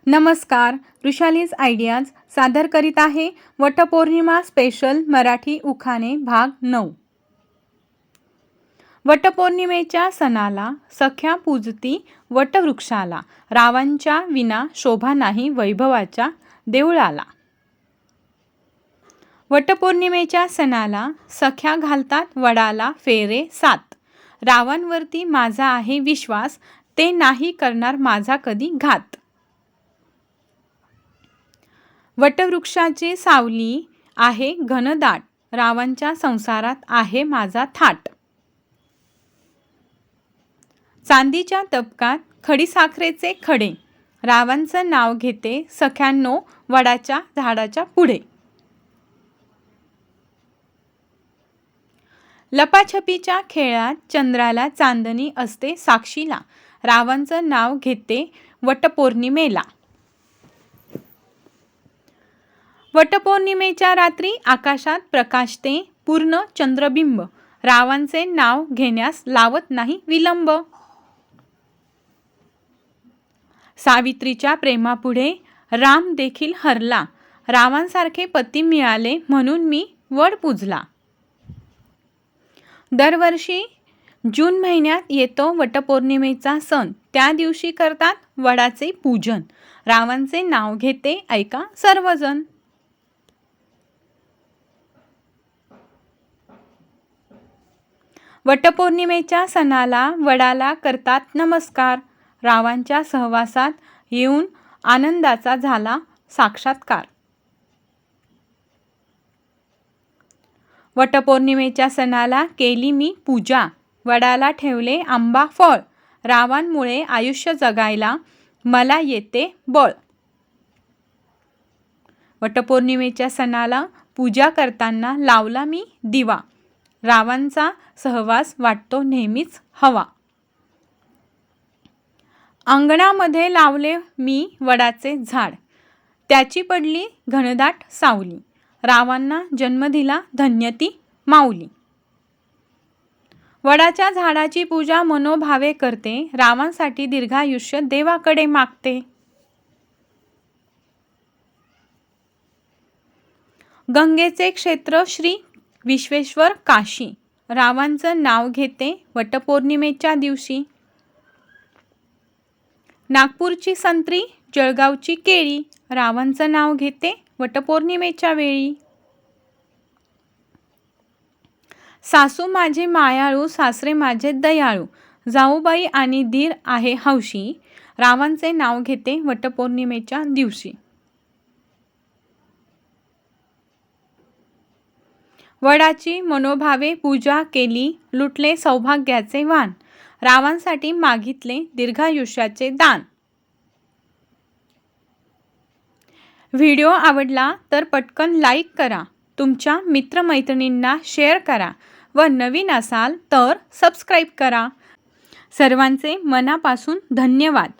नमस्कार, वृषालीज आयडियाज सादर करीत आहे वटपौर्णिमा स्पेशल मराठी उखाणे भाग 9। वटपौर्णिमेच्या सणाला सख्या पूजती वटवृक्षाला, रावांच्या विना शोभा नाही वैभवाच्या देवळाला। वटपौर्णिमेच्या सणाला सख्या घालतात वडाला फेरे 7, रावांवरती माझा आहे विश्वास, ते नाही करणार माझा कधी घात। वटवृक्षाची सावली आहे घनदाट, रावांच्या संसारात आहे माझा थाट। चांदीच्या तबकात खडीसाखरेचे खडे, रावांचं नाव घेते सख्यांनो वडाच्या झाडाच्या पुढे। लपाछपीच्या खेळात चंद्राला चांदणी असते साक्षीला, रावांचं नाव घेते वटपौर्णिमेला। वटपौर्णिमेच्या रात्री आकाशात प्रकाशते पूर्ण चंद्रबिंब, रावांचे नाव घेण्यास लावत नाही विलंब। सावित्रीच्या प्रेमापुढे राम देखील हरला, रावांसारखे पती मिळाले म्हणून मी वड पूजला। दरवर्षी जून महिन्यात येतो वटपौर्णिमेचा सण, त्या दिवशी करतात वडाचे पूजन, रावांचे नाव घेते ऐका सर्वजण। वटपौर्णिमेच्या सणाला वडाला करतात नमस्कार, रावांच्या सहवासात येऊन आनंदाचा झाला साक्षात्कार। वटपौर्णिमेच्या सणाला केली मी पूजा, वडाला ठेवले आंबा फळ, रावांमुळे आयुष्य जगायला मला येते बळ। वटपौर्णिमेच्या सणाला पूजा करताना लावला मी दिवा, रावांचा सहवास वाटतो नेहमीच हवा। अंगणामध्ये लावले मी वडाचे झाड, त्याची पडली घनदाट सावली, रावांना जन्म दिला धन्य ती माऊली। वडाच्या झाडाची पूजा मनोभावे करते, रावांसाठी दीर्घायुष्य देवाकडे मागते। गंगेचे क्षेत्र श्री विश्वेश्वर काशी, रावांचं नाव घेते वटपौर्णिमेच्या दिवशी। नागपूरची संत्री जळगावची केळी, रावांचं नाव घेते वटपौर्णिमेच्या वेळी। सासू माझी मायाळू सासरे माझे दयाळू, जाऊबाई आणि दीर आहे हौशी, रावांचे नाव घेते वटपौर्णिमेच्या दिवशी। वडाची मनोभावे पूजा केली लुटले सौभाग्याचे वाण, रावांसाठी मागितले दीर्घायुष्याचे दान। व्हिडिओ आवडला तर पटकन लाईक करा, तुमच्या मित्रमैत्रिणींना शेअर करा व नवीन असाल तर सबस्क्राईब करा। सर्वांचे मनापासून धन्यवाद।